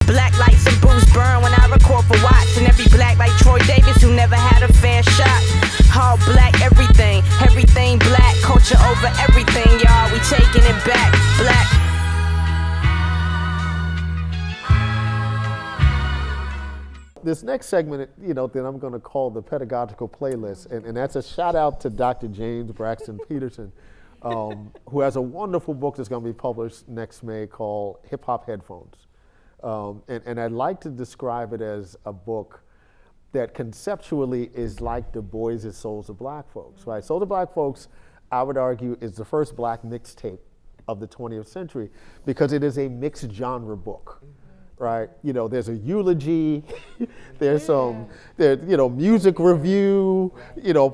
Black lights and booze burn when I record for Watts. And every black like Troy Davis who never had a fair shot. All black everything, everything black. Culture over everything, y'all, we taking it back. Black. This next segment, that I'm going to call the pedagogical playlist, and that's a shout out to Dr. James Braxton Peterson, who has a wonderful book that's going to be published next May called Hip Hop Headphones. And I'd like to describe it as a book that conceptually is like Du Bois' Souls of Black Folks, right? Souls of Black Folks, I would argue, is the first black mixtape of the 20th century because it is a mixed genre book. Right, there's a eulogy, there's music review,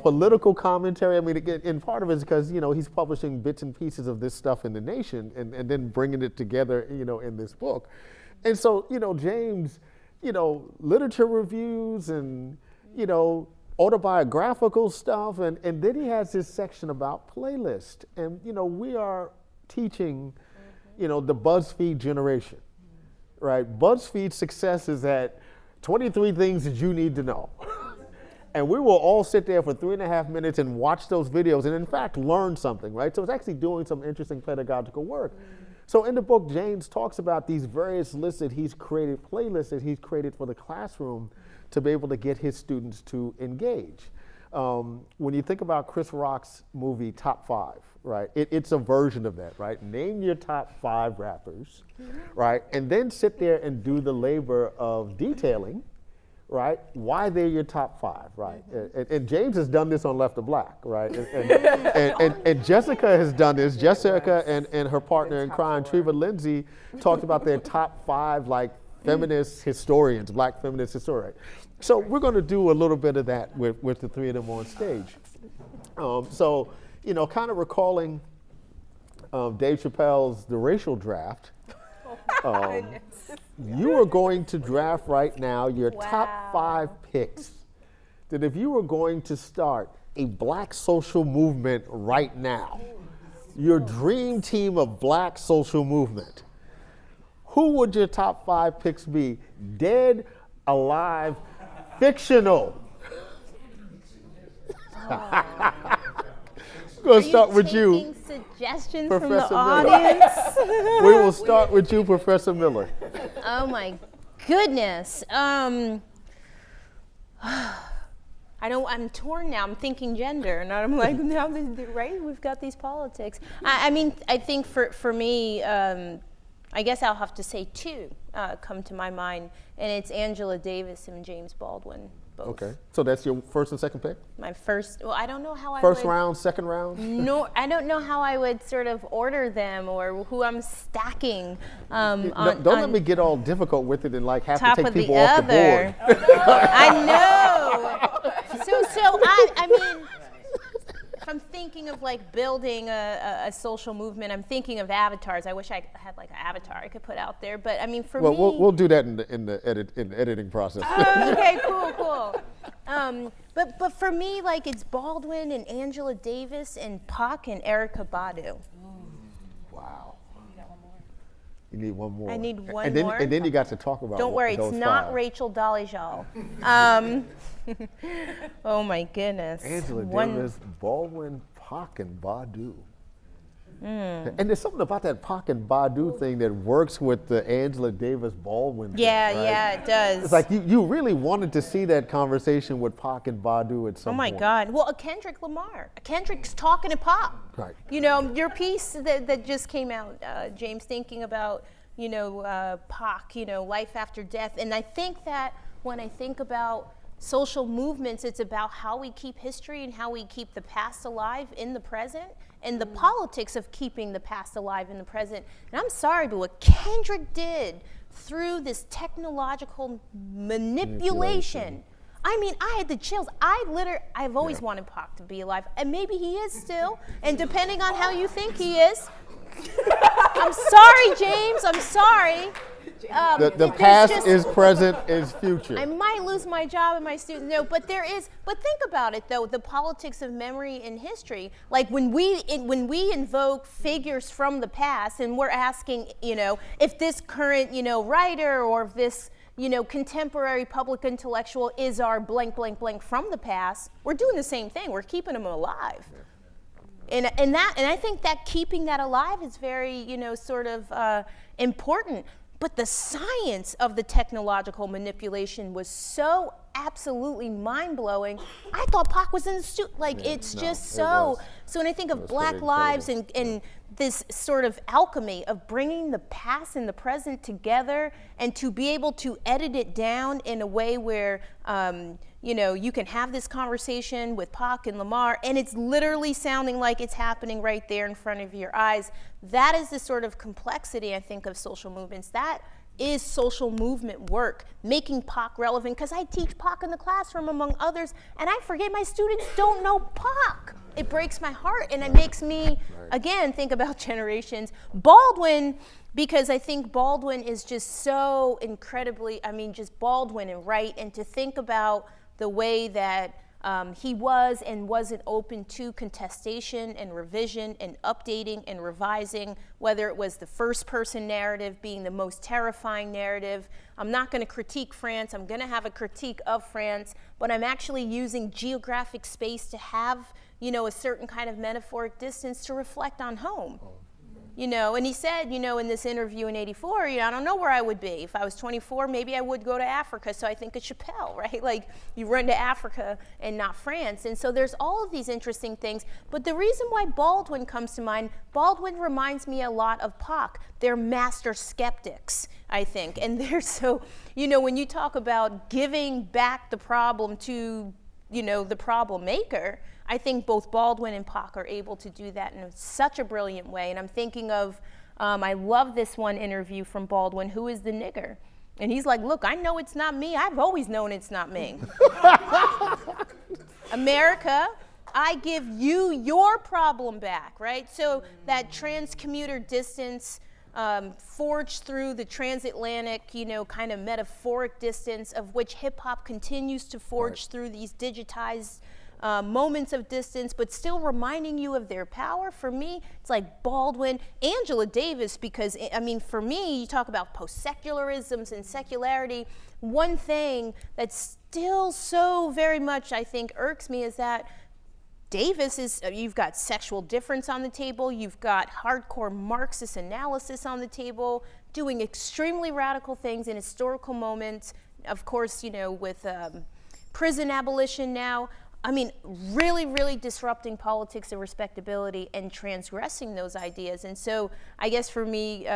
political commentary. I mean, again, and part of it is because he's publishing bits and pieces of this stuff in the Nation, and then bringing it together, in this book. And so, James, literature reviews and autobiographical stuff, and then he has this section about playlist, and we are teaching, the BuzzFeed generation. Right, BuzzFeed's success is at 23 things that you need to know. And we will all sit there for 3.5 minutes and watch those videos and in fact learn something, right? So it's actually doing some interesting pedagogical work. So in the book, James talks about these various lists that he's created, playlists that he's created for the classroom to be able to get his students to engage. When you think about Chris Rock's movie Top 5, right, it's a version of that, right? Name your top 5 rappers, right, and then sit there and do the labor of detailing, right, why they're your top 5, right? And James has done this on Left of Black, right? And Jessica has done this. Jessica and her partner in crime, Treva Lindsay, talked about their top 5, like, feminist historians, black feminist historians. So we're going to do a little bit of that with the 3 of them on stage. So, kind of recalling Dave Chappelle's The Racial Draft, you are going to draft right now your top 5 picks that if you were going to start a black social movement right now, your dream team of black social movement, who would your top 5 picks be? Dead, alive, fictional. We're going to start with you. Suggestions Professor from the Miller. audience? We will start with you, Professor Miller. Oh my goodness. I'm torn now. I'm thinking gender, and I'm like, now, right? We've got these politics. I mean, I think for me, I guess I'll have to say 2 come to my mind, and it's Angela Davis and James Baldwin, both. Okay, so that's your first and second pick? My first, well, I don't know how First round, second round? No, I don't know how I would sort of order them or who I'm stacking. Don't let me get all difficult with it and like have to take people off the board. I know. So I mean, if I'm thinking of like building a social movement, I'm thinking of avatars. I wish I had like an avatar I could put out there, but I mean for me. We'll do that in the editing process. Oh, okay, cool. But for me, like it's Baldwin and Angela Davis and Pac and Erykah Badu. Wow. You need one more. I need one and then, more. And then you got to talk about. Don't worry, those it's not 5. Rachel Dolezal. Oh my goodness. Angela Davis, Baldwin, Pac, and Badu. And there's something about that Pac and Badu thing that works with the Angela Davis Baldwin thing, right? Yeah, it does. It's like you really wanted to see that conversation with Pac and Badu at some point. Oh my God. Well, Kendrick Lamar. Kendrick's talking to Pac. Right. Your piece that just came out, James, thinking about, Pac, life after death. And I think that when I think about social movements, it's about how we keep history and how we keep the past alive in the present and the politics of keeping the past alive in the present. And I'm sorry, but what Kendrick did through this technological manipulation, I mean, I had the chills. I've always wanted Pac to be alive, and maybe he is still, and depending on how you think he is. I'm sorry, James, I'm sorry. The there's past just- is present is future. I might lose my job and my students. No, but but think about it though, the politics of memory and history. Like when we invoke figures from the past and we're asking, if this current, writer or if this, contemporary public intellectual is our blank, blank, blank from the past, we're doing the same thing. We're keeping them alive. And I think that keeping that alive is very, sort of important. But the science of the technological manipulation was so absolutely mind-blowing. I thought Pac was in the studio. It's just so. So when I think of Black lives and this sort of alchemy of bringing the past and the present together and to be able to edit it down in a way where, you can have this conversation with Pac and Lamar and it's literally sounding like it's happening right there in front of your eyes. That is the sort of complexity, I think, of social movements. That is social movement work, making Pac relevant, because I teach Pac in the classroom, among others, and I forget my students don't know Pac. It breaks my heart, and it makes me, again, think about generations. Baldwin, because I think Baldwin is just so incredibly, just Baldwin and right, and to think about the way that he was and wasn't open to contestation and revision and updating and revising, whether it was the first person narrative being the most terrifying narrative. I'm not going to critique France. I'm going to have a critique of France, but I'm actually using geographic space to have, a certain kind of metaphoric distance to reflect on home. And he said, in this interview in '84, I don't know where I would be. If I was 24, maybe I would go to Africa. So I think of Chappelle, right? Like, you run to Africa and not France. And so there's all of these interesting things. But the reason why Baldwin comes to mind, Baldwin reminds me a lot of Pac. They're master skeptics, I think. And they're so, when you talk about giving back the problem to, the problem maker, I think both Baldwin and Pac are able to do that in such a brilliant way. And I'm thinking of, I love this one interview from Baldwin, "Who is the nigger?" And he's like, look, I know it's not me. I've always known it's not me. America, I give you your problem back, right? So that transcommuter distance forged through the transatlantic, kind of metaphoric distance of which hip hop continues to forge through these digitized moments of distance, but still reminding you of their power. For me, it's like Baldwin, Angela Davis, because for me, you talk about post-secularisms and secularity. One thing that still so very much, I think, irks me is that Davis is, you've got sexual difference on the table, you've got hardcore Marxist analysis on the table, doing extremely radical things in historical moments, of course, with prison abolition now. Really, really disrupting politics and respectability and transgressing those ideas. And so I guess for me,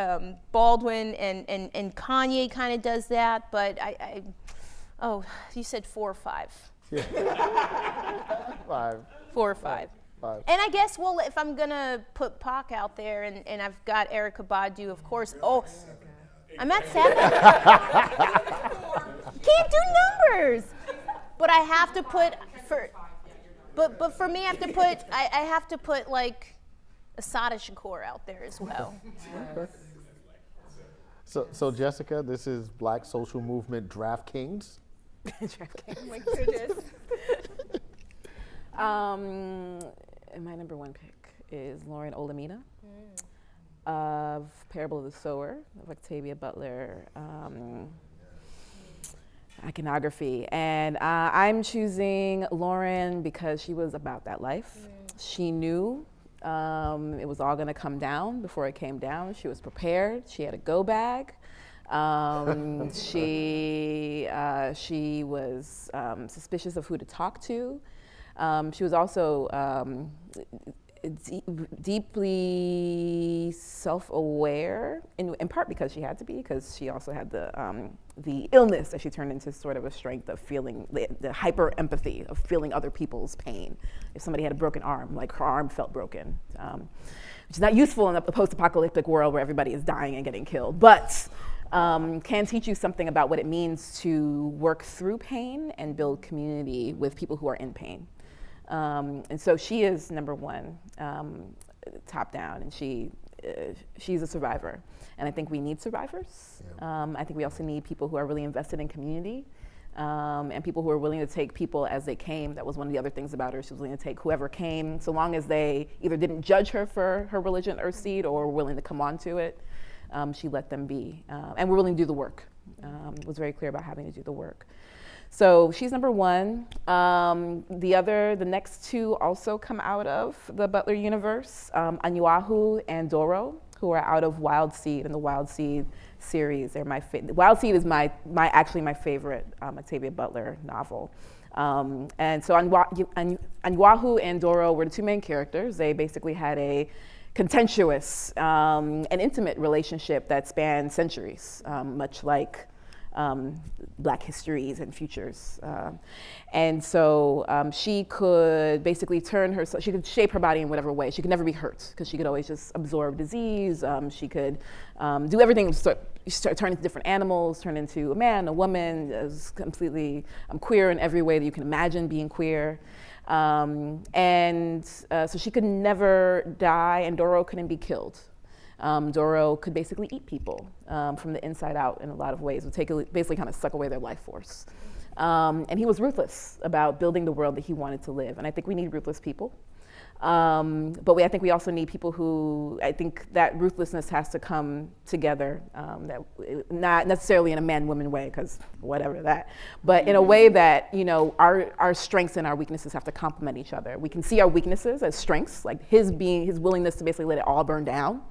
Baldwin and Kanye kind of does that, but you said 4 or 5. Yeah. 5. 4 or 5. 5. And I guess, if I'm going to put Pac out there, and I've got Erykah Badu, of course. Oh, I'm at 7. Can't do numbers. But I have to put, but for me, I have to put like Assata Shakur out there as well. Okay. So Jessica, this is Black Social Movement DraftKings. DraftKings. Oh my goodness. My number 1 pick is Lauren Olamina of Parable of the Sower of Octavia Butler. Iconography, and I'm choosing Lauren because she was about that life. She knew it was all going to come down before it came down. She was prepared. She had a go bag. She was suspicious of who to talk to. She was also deeply self-aware, in part because she had to be, because she also had the illness that she turned into sort of a strength of feeling, the hyper empathy of feeling other people's pain. If somebody had a broken arm, like her arm felt broken, which is not useful in a post-apocalyptic world where everybody is dying and getting killed, but can teach you something about what it means to work through pain and build community with people who are in pain. And so she is number 1, top down, and she she's a survivor. And I think we need survivors. I think we also need people who are really invested in community. And people who are willing to take people as they came. That was one of the other things about her. She was willing to take whoever came, so long as they either didn't judge her for her religion or seed or were willing to come onto it, she let them be. And were willing to do the work. Was very clear about having to do the work. So she's number one. The next two also come out of the Butler universe, Anyuahu and Doro, who are out of Wild Seed and the Wild Seed series. They're my Wild Seed is actually my favorite Octavia Butler novel. And so Anyuahu and Doro were the two main characters. They basically had a contentious and intimate relationship that spanned centuries, much like Black histories and futures. And so she could basically she could shape her body in whatever way. She could never be hurt because she could always just absorb disease. She could do everything, turn into different animals, turn into a man, a woman, completely queer in every way that you can imagine being queer. So she could never die, and Doro couldn't be killed. Doro could basically eat people from the inside out in a lot of ways, would basically kind of suck away their life force. And he was ruthless about building the world that he wanted to live. And I think we need ruthless people. But I think we also need people who, I think that ruthlessness has to come together, not necessarily in a man-woman way, because whatever that, but in a way that, our strengths and our weaknesses have to complement each other. We can see our weaknesses as strengths, like his willingness to basically let it all burn down.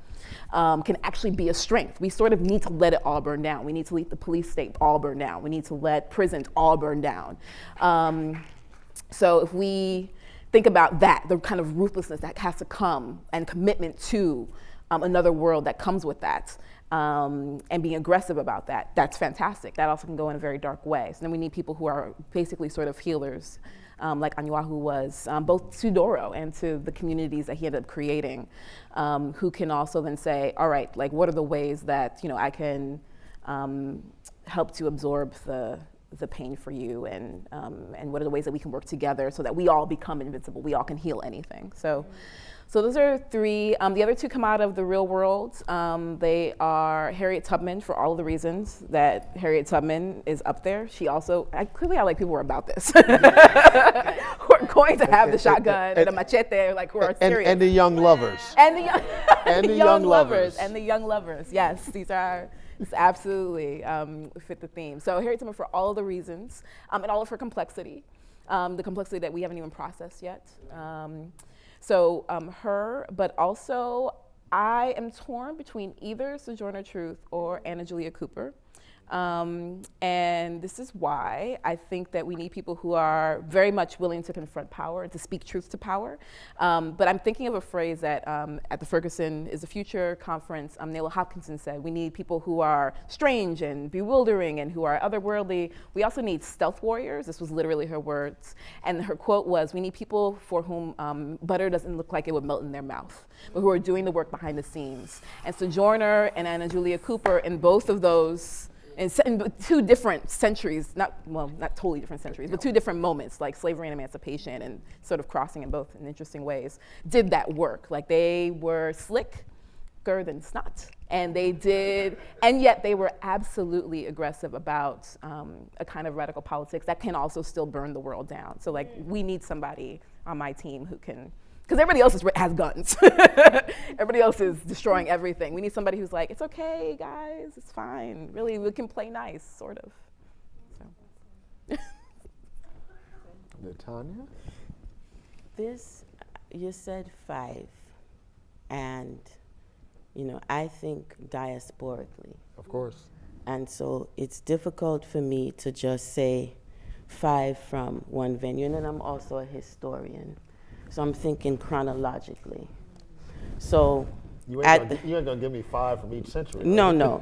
Can actually be a strength. We sort of need to let it all burn down. We need to let the police state all burn down. We need to let prisons all burn down. So if we think about that, the kind of ruthlessness that has to come and commitment to another world that comes with that, and being aggressive about that, that's fantastic. That also can go in a very dark way. So then we need people who are basically sort of healers, like Anyuahu was, both to Doro and to the communities that he ended up creating, who can also then say, all right, like what are the ways that I can help to absorb the pain for you, and what are the ways that we can work together so that we all become invincible, we all can heal anything. So those are three. The other two come out of the real world. They are Harriet Tubman, for all of the reasons that Harriet Tubman is up there. She also, I like people who are about this. Who are going to have the shotgun and a machete, like who are serious. And the young lovers. And the young, and the young lovers. And the young lovers, yes. These absolutely fit the theme. So Harriet Tubman for all of the reasons, and all of her complexity, the complexity that we haven't even processed yet. So her, but also I am torn between either Sojourner Truth or Anna Julia Cooper. And this is why I think that we need people who are very much willing to confront power and to speak truth to power. But I'm thinking of a phrase that at the Ferguson is the Future conference, Nayla Hopkinson said, we need people who are strange and bewildering and who are otherworldly. We also need stealth warriors. This was literally her words. And her quote was, we need people for whom butter doesn't look like it would melt in their mouth, but who are doing the work behind the scenes. And Sojourner and Anna Julia Cooper, in both of those, in two different centuries, not totally different centuries, but two different moments, like slavery and emancipation, and sort of crossing in both in interesting ways, did that work. Like they were slicker than snot, and yet they were absolutely aggressive about a kind of radical politics that can also still burn the world down. So like we need somebody on my team who can, because everybody else has guns. Everybody else is destroying everything. We need somebody who's like, it's okay, guys, it's fine. Really, we can play nice, sort of. So. Natanya? You said 5, and, I think diasporically. Of course. And so it's difficult for me to just say 5 from one venue, and then I'm also a historian. So I'm thinking chronologically. So you ain't gonna give me 5 from each century. No. No,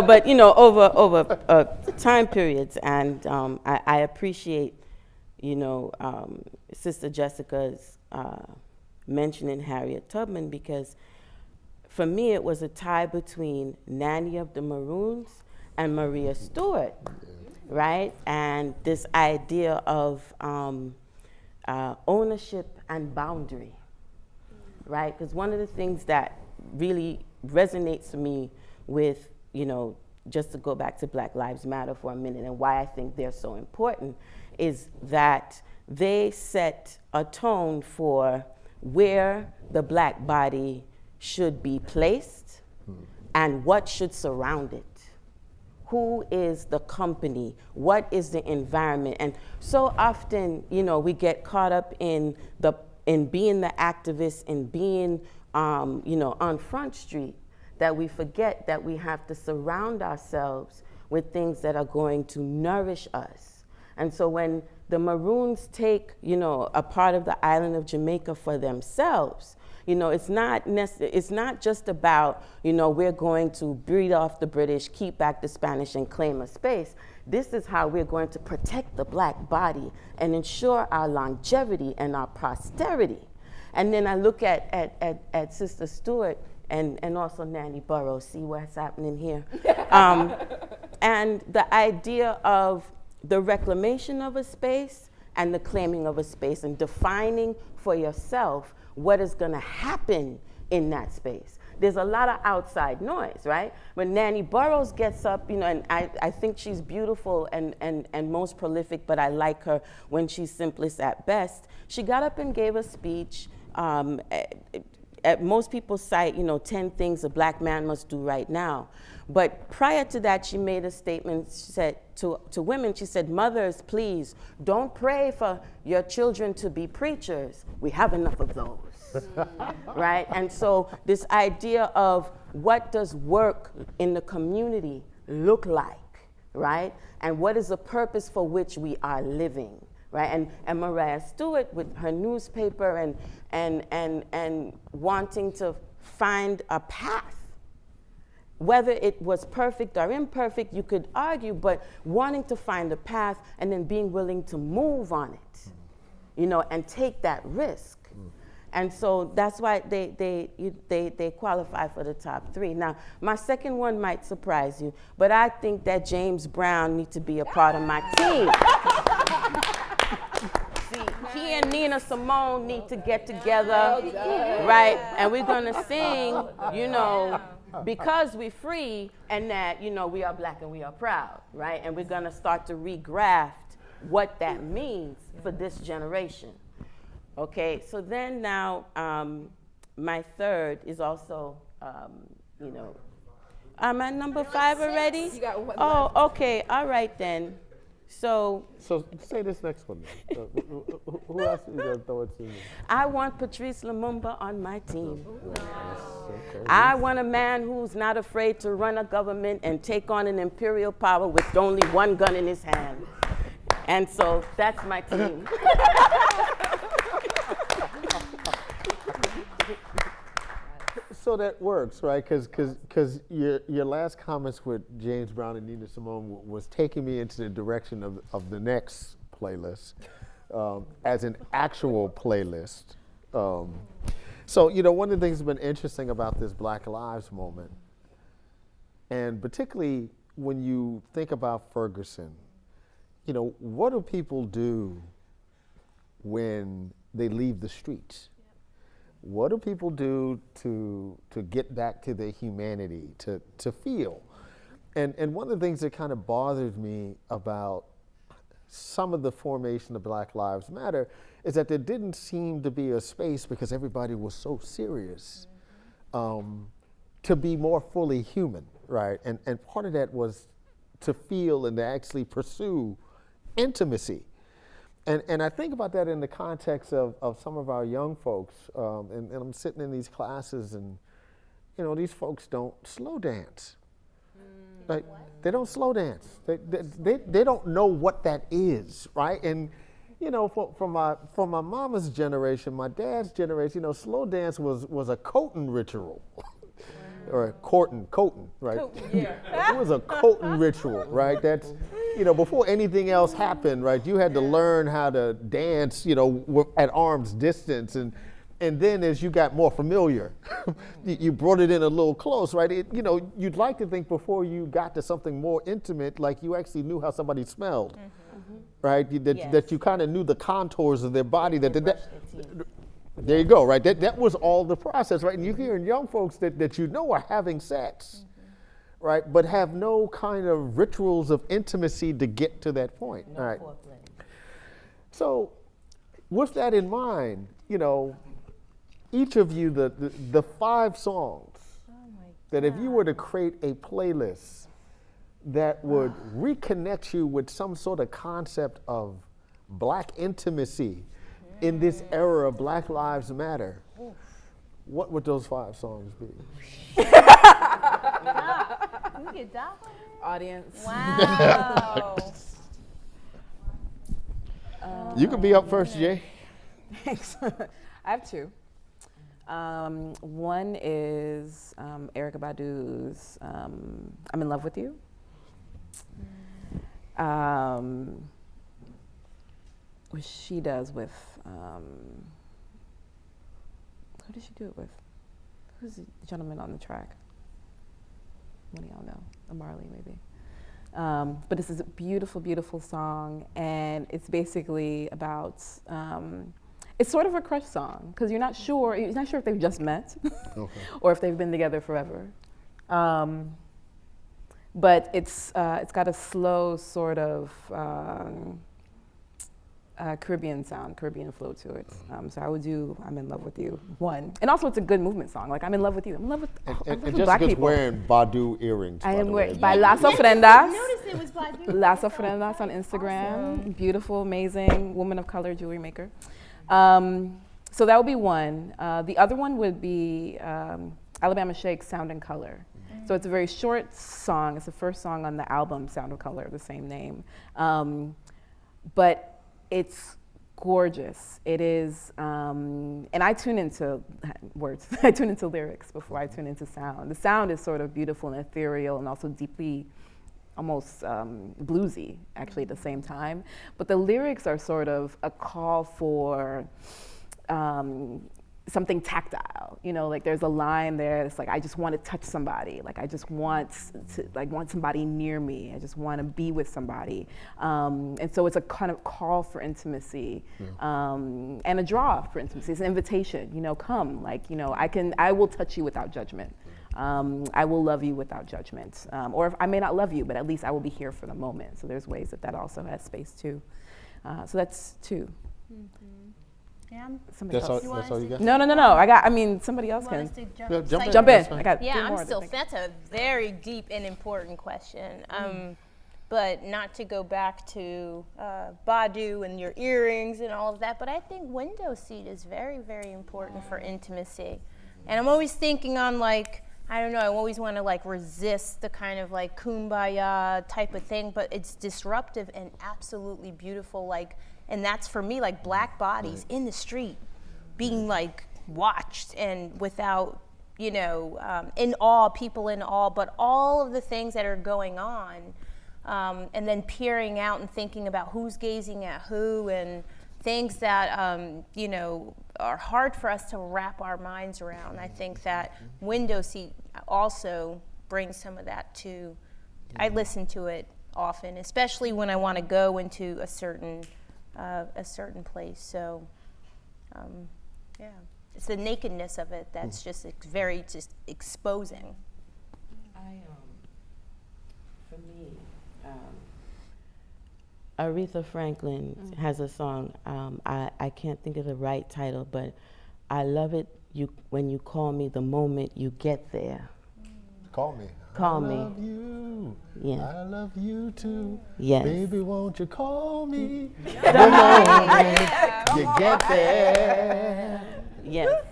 but over time periods, and I appreciate, Sister Jessica's mentioning Harriet Tubman, because for me it was a tie between Nanny of the Maroons and Maria Stewart, right? And this idea of ownership and boundary, right? Because one of the things that really resonates to me with, just to go back to Black Lives Matter for a minute and why I think they're so important is that they set a tone for where the Black body should be placed and what should surround it. Who is the company? What is the environment? And so often, we get caught up in being the activist, in being, on Front Street, that we forget that we have to surround ourselves with things that are going to nourish us. And so when the Maroons take, a part of the island of Jamaica for themselves, it's not just about, we're going to breed off the British, keep back the Spanish, and claim a space. This is how we're going to protect the Black body and ensure our longevity and our posterity. And then I look at Sister Stewart and also Nanny Burroughs, see what's happening here. And the idea of the reclamation of a space and the claiming of a space and defining for yourself what is going to happen in that space. There's a lot of outside noise, right? When Nanny Burroughs gets up, and I think she's beautiful and most prolific, but I like her when she's simplest at best. She got up and gave a speech. Most people cite, 10 things a Black man must do right now. But prior to that, she made a statement. She said to women, she said, mothers, please, don't pray for your children to be preachers. We have enough of those. Right? And so this idea of what does work in the community look like, right? And what is the purpose for which we are living, right? And Mariah Stewart with her newspaper and wanting to find a path. Whether it was perfect or imperfect, you could argue, but wanting to find a path and then being willing to move on it, and take that risk. And so that's why they qualify for the top 3. Now, my second one might surprise you, but I think that James Brown needs to be a part of my team. See, he and Nina Simone need to get together, right? And we're gonna sing, because we're free and that, we are Black and we are proud, right? And we're gonna start to regraft what that means for this generation. Okay, so then now my third is also, I'm at number 5 already? You got one Oh, okay, all right then. So say this next one. Who else are you going to throw it to? I want Patrice Lumumba on my team. Okay. I want a man who's not afraid to run a government and take on an imperial power with only one gun in his hand. And so that's my team. So that works, right? Because your last comments with James Brown and Nina Simone was taking me into the direction of the next playlist as an actual playlist. So, one of the things that's been interesting about this Black Lives moment, and particularly when you think about Ferguson, what do people do when they leave the streets? What do people do to get back to their humanity, to feel? And one of the things that kind of bothered me about some of the formation of Black Lives Matter is that there didn't seem to be a space, because everybody was so serious, to be more fully human, right? And part of that was to feel and to actually pursue intimacy. And I think about that in the context of some of our young folks, and I'm sitting in these classes, and these folks don't slow dance. Like, they don't slow dance. They don't know what that is, right? And from my mama's generation, my dad's generation, slow dance was a coating ritual. Or courting, right? Yeah. It was a coating ritual, right? That's, before anything else happened, right? You had to learn how to dance, at arm's distance, and then as you got more familiar, you brought it in a little close, right? You'd like to think before you got to something more intimate, like you actually knew how somebody smelled, right? That you kind of knew the contours of their body, There you go, right? That was all the process, right? And you're hearing young folks that you know are having sex, right? But have no kind of rituals of intimacy to get to that point, No right? foreplay. So with that in mind, you know, each of you, the 5 songs that if you were to create a playlist that would reconnect you with some sort of concept of Black intimacy in this era of Black Lives Matter, what would those 5 songs be? We get that one? Audience. Wow. You can be up first, Jay. Thanks. I have 2. One is Erykah Badu's I'm in Love with You. Which she does with, who did she do it with? Who's the gentleman on the track? One of y'all know, Marley maybe. But this is a beautiful, beautiful song, and it's basically about, it's sort of a crush song, because you're not sure if they've just met, or if they've been together forever. But it's got a slow sort of Caribbean sound, Caribbean flow to it. So I would do I'm in Love with You, 1. And also it's a good movement song, like I'm in love with you. I'm in love with, And Black Jessica's people. wearing Badu earrings. I by am the wearing way. by Las I Ofrendas. noticed it was by you. Las Ofrendas on Instagram. Awesome. Beautiful, amazing woman of color jewelry maker. So that would be 1. The other one would be Alabama Shake's Sound and Color. So it's a very short song. It's the first song on the album Sound and Color, the same name. But it's gorgeous. It is, and I tune into words. I tune into lyrics before I tune into sound. The sound is sort of beautiful and ethereal and also deeply, almost bluesy, actually, at the same time. But the lyrics are sort of a call for something tactile, you know, like there's a line there that's like, I just want to touch somebody, like I just want somebody near me, I just want to be with somebody. And so it's a kind of call for intimacy, and a draw for intimacy. It's an invitation, you know, come, like, you know, I will touch you without judgment. I will love you without judgment. Or if I may not love you, but at least I will be here for the moment. So there's ways that also has space too. So that's 2. Yeah. Somebody else. That's all you got? No. Somebody else can. Yeah, jump in. Jump in. That's fine. I got Yeah, 3 I'm more to still. think. That's a very deep and important question. But not to go back to Badu and your earrings and all of that. But I think window seat is very, very important for intimacy. And I'm always thinking on like, I don't know, I always want to like resist the kind of like kumbaya type of thing, but it's disruptive and absolutely beautiful. Like, and that's for me like Black bodies in the street being like watched and without, you know, in awe, people in awe, but all of the things that are going on, and then peering out and thinking about who's gazing at who and things that, you know, are hard for us to wrap our minds around. I think that window seat also brings some of that too. I listen to it often, especially when I want to go into a certain place. So, yeah, it's the nakedness of it that's just very just exposing. For me, Aretha Franklin has a song. I can't think of the right title, but I love it. When you call me, the moment you get there. Call me. Call I me. love you. Yeah. I love you too. Yes. Baby, won't you call me? The moment you get there. Yes.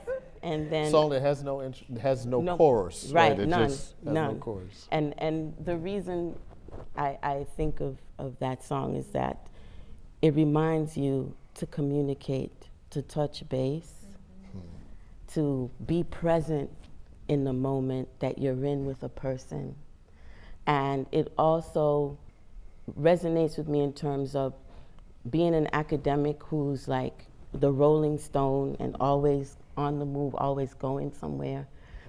And then Song that has no chorus. Right, It none, just has none. no chorus. And the reason I think of that song is that it reminds you to communicate, to touch base, to be present in the moment that you're in with a person. And it also resonates with me in terms of being an academic who's like the Rolling Stone and always on the move, always going somewhere,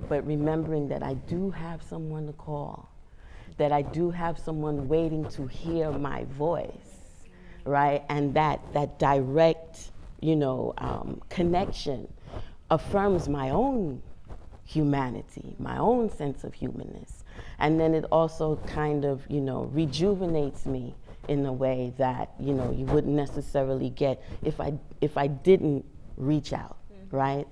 but remembering that I do have someone to call, that I do have someone waiting to hear my voice, right? And that direct, you know, connection affirms my own humanity, my own sense of humanness. And then it also kind of, you know, rejuvenates me in a way that, you know, you wouldn't necessarily get if I didn't reach out, right?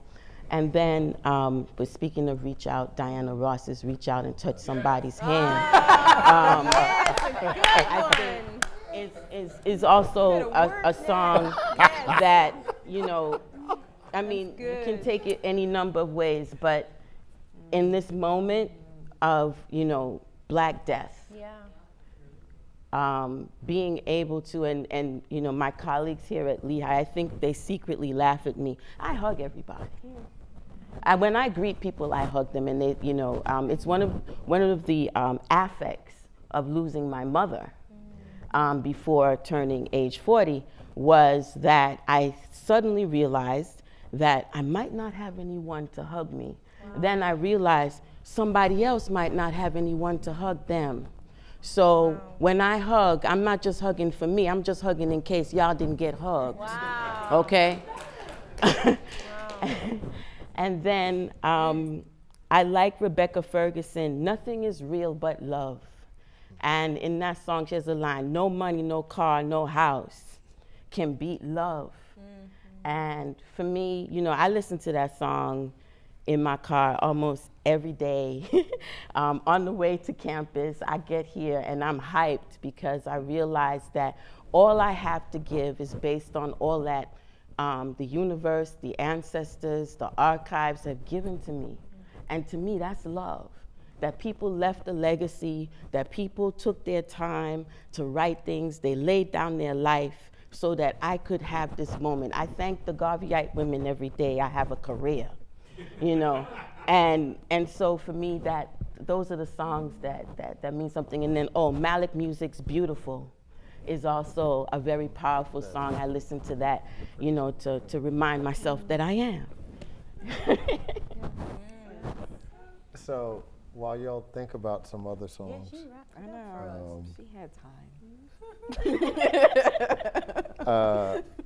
And then, but speaking of reach out, Diana Ross's Reach Out and Touch Somebody's Hand. I think is also a song that, you know, I mean, you can take it any number of ways, but in this moment of, you know, Black death, being able to, and you know, my colleagues here at Lehigh, I think they secretly laugh at me. I hug everybody. When I greet people, I hug them, and they, you know, it's one of the affects of losing my mother before turning age 40 was that I suddenly realized that I might not have anyone to hug me. Then I realized somebody else might not have anyone to hug them. So when I hug, I'm not just hugging for me, I'm just hugging in case y'all didn't get hugged. Okay? And then I like Rebecca Ferguson, nothing is real but love. And in that song, she has a line, no money, no car, no house can beat love. And for me, you know, I listen to that song in my car almost every day. On the way to campus, I get here and I'm hyped because I realize that all I have to give is based on all that the universe, the ancestors, the archives have given to me. And to me, that's love. That people left a legacy, that people took their time to write things, they laid down their life so that I could have this moment. I thank the Garveyite women every day. I have a career, you know. And so for me, those are the songs that mean something. And then, Malik Music's Beautiful is also a very powerful song. I listen to that, you know, to remind myself that I am. So while y'all think about some other songs. I know. She had time.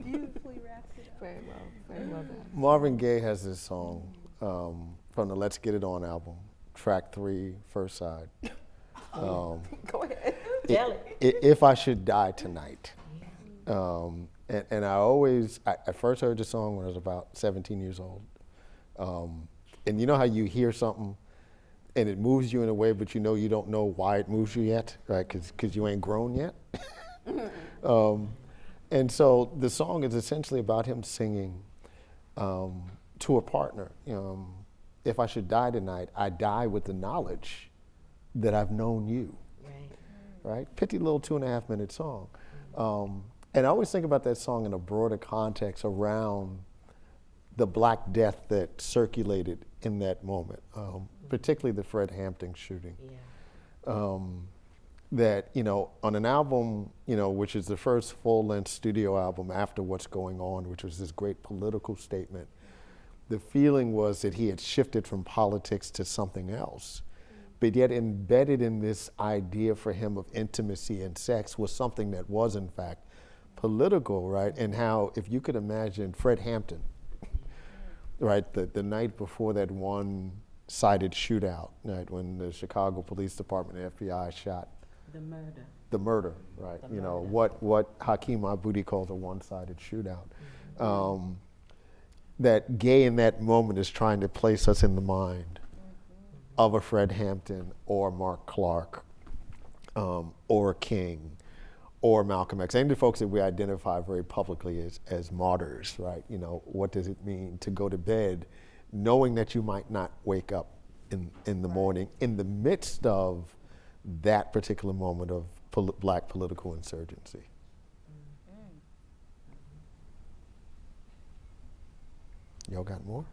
Beautifully wrapped it up. Very well done. Marvin Gaye has this song from the Let's Get It On album, track 3, first side. Go ahead. If I Should Die Tonight. And I first heard the song when I was about 17 years old. And you know how you hear something and it moves you in a way, but you know you don't know why it moves you yet, right? Because you ain't grown yet. And so the song is essentially about him singing to a partner. If I should die tonight, I die with the knowledge that I've known you. Right? Pitty little 2.5-minute song. And I always think about that song in a broader context around the Black death that circulated in that moment, particularly the Fred Hampton shooting. That, you know, on an album, you know, which is the first full-length studio album after What's Going On, which was this great political statement, the feeling was that he had shifted from politics to something else. But yet embedded in this idea for him of intimacy and sex was something that was in fact political, right? And how, if you could imagine Fred Hampton, right, the night before that one-sided shootout, right, when the Chicago Police Department and FBI shot. The murder, right? You know, what Hakeem Aboudi calls a one-sided shootout. That Gaye in that moment is trying to place us in the mind of a Fred Hampton or Mark Clark or King or Malcolm X. Any of the folks that we identify very publicly as martyrs, right? You know, what does it mean to go to bed knowing that you might not wake up in the morning in the midst of that particular moment of Black political insurgency? Y'all got more?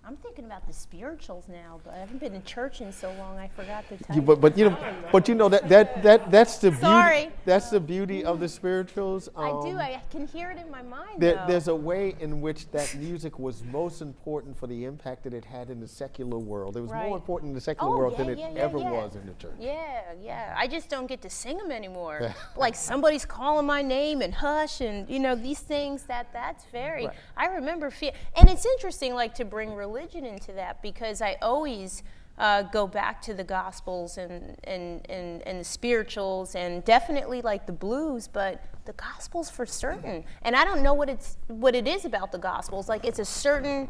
I'm thinking about the spirituals now, but I haven't been in church in so long I forgot to tell But you know that's the beauty. Sorry. That's the beauty of the spirituals. I do. I can hear it in my mind. There's a way in which that music was most important for the impact that it had in the secular world. It was more important in the secular world than it ever was in the church. Yeah. I just don't get to sing them anymore. Like somebody's calling my name and hush and, these things that's very, I remember, and it's interesting, like, to bring religion into that, because I always go back to the Gospels and the spirituals, and definitely like the blues, but the Gospels for certain. And I don't know what it is about the Gospels. Like, it's a certain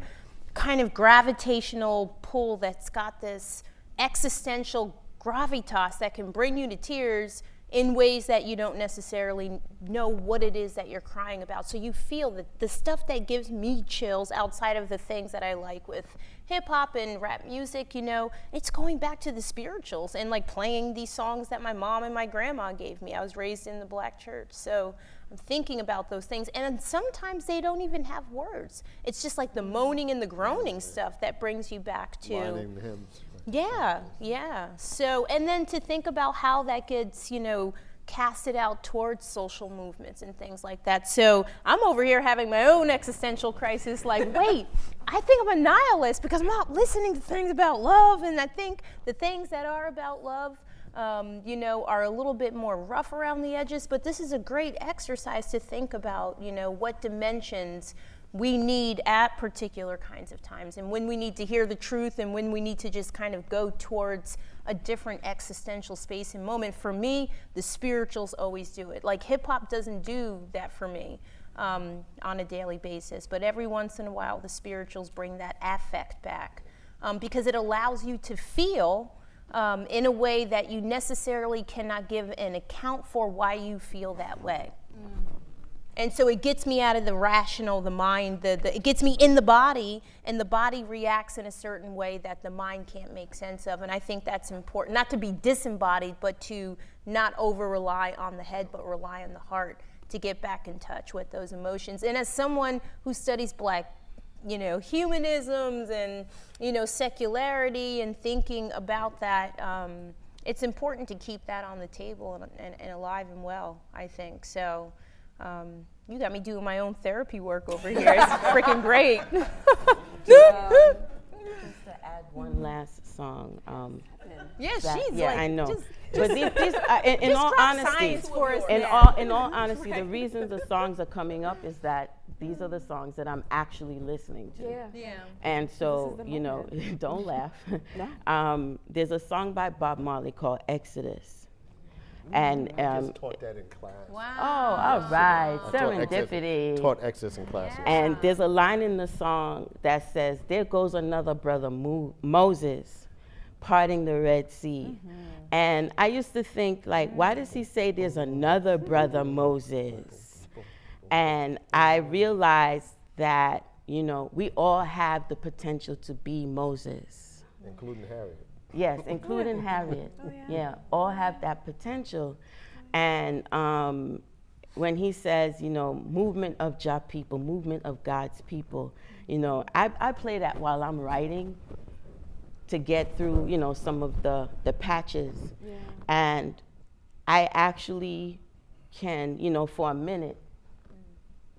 kind of gravitational pull that's got this existential gravitas that can bring you to tears in ways that you don't necessarily know what it is that you're crying about. So you feel that the stuff that gives me chills outside of the things that I like with hip hop and rap music, it's going back to the spirituals and like playing these songs that my mom and my grandma gave me. I was raised in the black church, so I'm thinking about those things. And sometimes they don't even have words. It's just like the moaning and the groaning stuff that brings you back to Lining hymns. Yeah. So, and then to think about how that gets, casted out towards social movements and things like that. So I'm over here having my own existential crisis, like, wait, I think I'm a nihilist because I'm not listening to things about love, and I think the things that are about love, are a little bit more rough around the edges, but this is a great exercise to think about, what dimensions we need at particular kinds of times, and when we need to hear the truth and when we need to just kind of go towards a different existential space and moment. For me, the spirituals always do it. Like, hip hop doesn't do that for me on a daily basis, but every once in a while the spirituals bring that affect back because it allows you to feel in a way that you necessarily cannot give an account for why you feel that way. And so it gets me out of the rational, the mind, it gets me in the body, and the body reacts in a certain way that the mind can't make sense of. And I think that's important, not to be disembodied, but to not over-rely on the head, but rely on the heart to get back in touch with those emotions. And as someone who studies Black, humanisms and, secularity and thinking about that, it's important to keep that on the table and alive and well, I think. So. You got me doing my own therapy work over here. It's freaking great. Just to add one last song. She's I know. Just, but these in all honesty, in all honesty, the reason the songs are coming up is that these are the songs that I'm actually listening to. Yeah. And so, don't laugh. No. There's a song by Bob Marley called Exodus. And I just taught that in class. Wow. Oh, all right. Serendipity. Taught Exodus in class. And there's a line in the song that says, "There goes another brother Moses, parting the Red Sea." And I used to think, like, why does he say there's another brother Moses? And I realized that, we all have the potential to be Moses. Including Harriet. Yes, including Harriet. All have that potential. And when he says, movement of Jah people, movement of God's people, I play that while I'm writing to get through, some of the patches. Yeah. And I actually can, for a minute,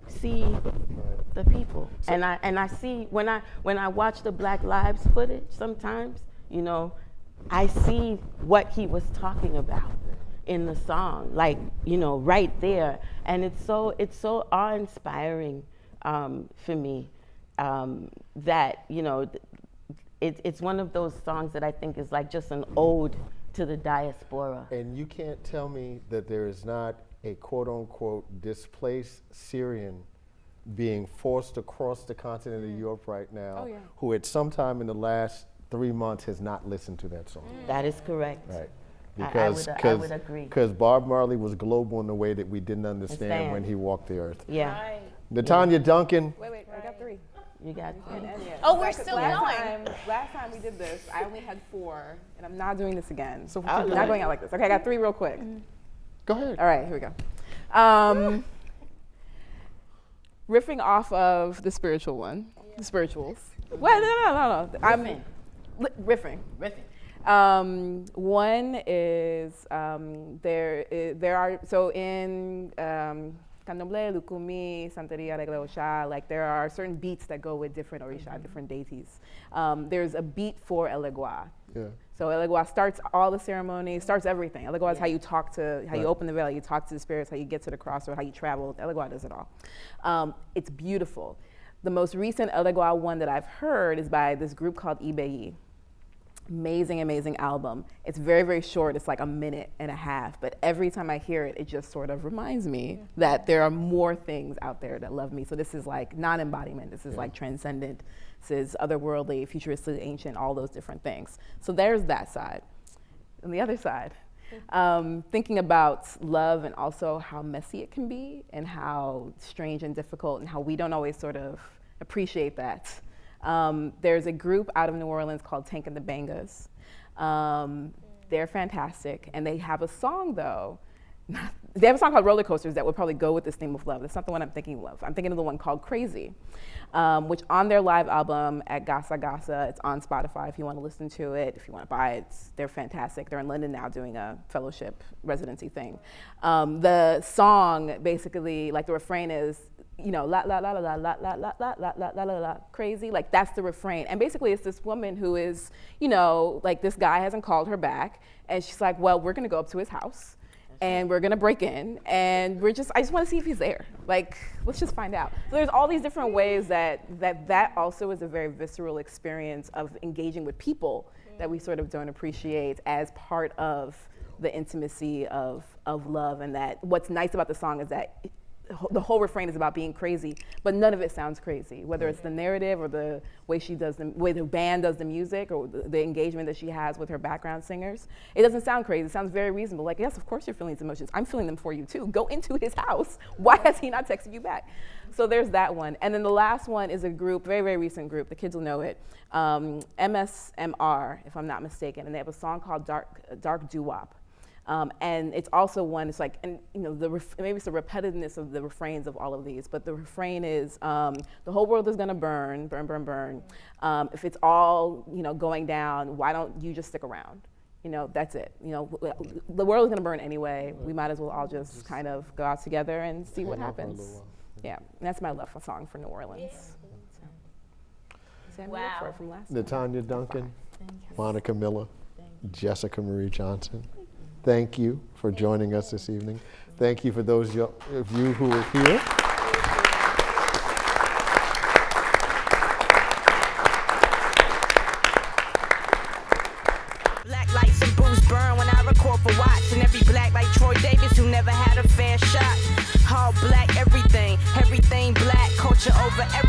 see the people. So, and I see, when I watch the Black Lives footage sometimes, I see what he was talking about in the song, like, right there. And it's so awe-inspiring for me that, it's one of those songs that I think is like just an ode to the diaspora. And you can't tell me that there is not a quote-unquote displaced Syrian being forced across the continent of Europe right now who at some time in the last 3 months has not listened to that song. That is correct. Right. I would agree. Because Bob Marley was global in a way that we didn't understand when he walked the earth. Yeah. Right. Natanya Duncan. Wait, I got 3. You got 3. Oh, we're still going. Last time we did this, I only had 4, and I'm not doing this again. So I'm not going out like this. Okay, I got 3 real quick. Go ahead. All right, here we go. Riffing off of the spiritual one, the spirituals. Well, no. I'm riffing. One is there are so in Candomblé, Lukumi, Santeria, Regla Ocha, like there are certain beats that go with different Orisha, different deities. There's a beat for Elegua. Yeah. So Elegua starts all the ceremony, starts everything. Elegua is how you talk to, how you open the veil, you talk to the spirits, how you get to the cross, or how you travel. Elegua does it all. It's beautiful. The most recent Elegua one that I've heard is by this group called Ibeyi. Amazing, amazing album. It's very, very short. It's like a minute and a half. But every time I hear it, it just sort of reminds me that there are more things out there that love me. So this is like non-embodiment. This is like transcendent. This is otherworldly, futuristic, ancient, all those different things. So there's that side. On the other side, thinking about love and also how messy it can be and how strange and difficult and how we don't always sort of appreciate that. There's a group out of New Orleans called Tank and the Bangas. They're fantastic, and they have a song though. They have a song called Roller Coasters that would probably go with this theme of love. That's not the one I'm thinking of. I'm thinking of the one called Crazy, which on their live album at Gasa Gasa, it's on Spotify if you want to listen to it, if you want to buy it. They're fantastic. They're in London now doing a fellowship residency thing. The song basically, like the refrain is, you know, la la la la la la la la la la la la la crazy, like that's the refrain. And basically it's this woman who is, you know, like this guy hasn't called her back, and she's like, well, we're gonna go up to his house and we're gonna break in, and I just wanna see if he's there. Like, let's just find out. So there's all these different ways that also is a very visceral experience of engaging with people that we sort of don't appreciate as part of the intimacy of love. And that what's nice about the song is that the whole refrain is about being crazy, but none of it sounds crazy, whether it's the narrative or the way the way the band does the music or the engagement that she has with her background singers. It doesn't sound crazy. It sounds very reasonable. Like, yes, of course you're feeling these emotions. I'm feeling them for you too. Go into his house. Why has he not texted you back? So there's that one. And then the last one is a group, very, very recent group. The kids will know it. MSMR, if I'm not mistaken. And they have a song called Dark Doo-Wop. And it's also one, it's like, and you know, maybe it's the repetitiveness of the refrains of all of these, but the refrain is, the whole world is gonna burn, burn, burn, burn. If it's all, you know, going down, why don't you just stick around? You know, that's it. You know, the world is gonna burn anyway. We might as well all just kind of go out together and see what happens. Yeah, and that's my love song for New Orleans. So. Wow. From last Natanya Duncan, Monica Miller, Jessica Marie Johnson. Thank you for joining us this evening. Thank you for those of you who are here. Black lights and booze burn when I record for Watts, and every black like Troy Davis who never had a fair shot. All black everything, everything black, culture over everything.